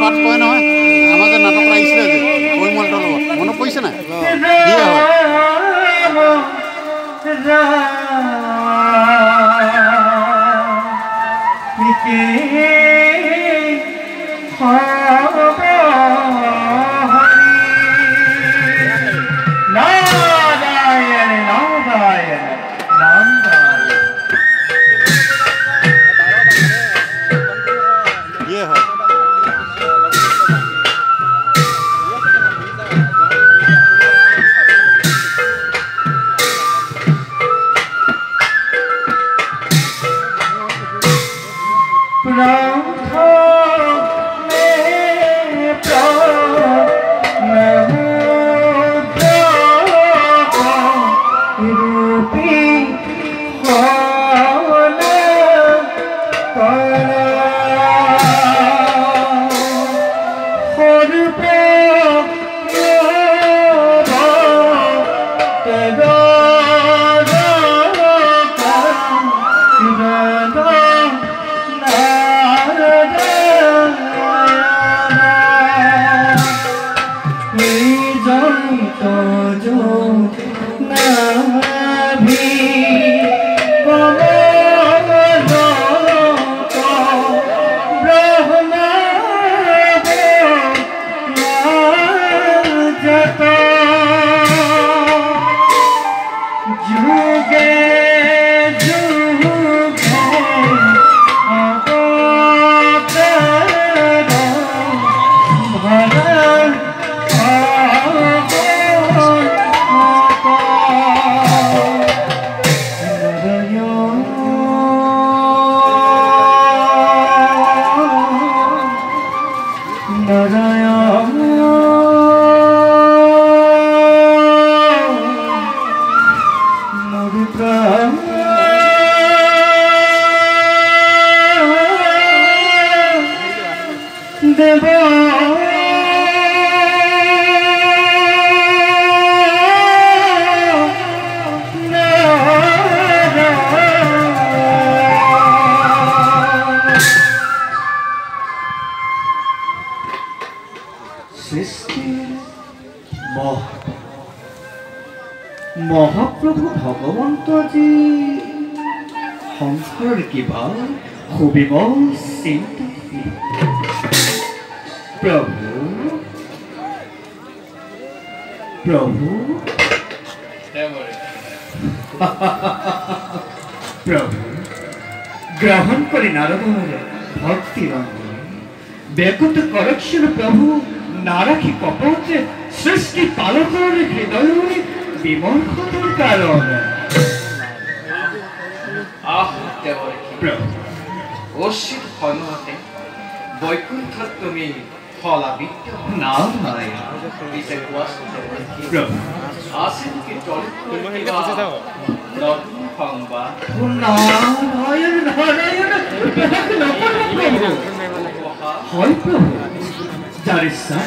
পাঠ কয় নহয় আমাৰ যে নাটক আহিছিলে যে পৰিমলটোৰ লগত মনত পৰিছে নাই মহাপ্ৰভু ভগবন্ত আজি সংসাৰৰ কিবা সুবিমল চিন্তা প্ৰভু প্ৰভু প্ৰভু গ্ৰহণ কৰি নাৰদৰ ভক্তি ৰঙ বেকুত কৰক্ষণ প্ৰভু নাৰাখি কপতে সৃষ্টি পালকৰ হৃদয়ৰে বিমৰ্ষতাৰ কাৰণ অশ্বিত সন্মতে বৈকুণ্ঠত তুমি ফলাবিত্ত পিছে কোৱাচোন আছে নেকি নতুন সংবাদ নাৰায়ণ নাৰায়ণ হয় প্ৰভু যাৰ ইচ্ছা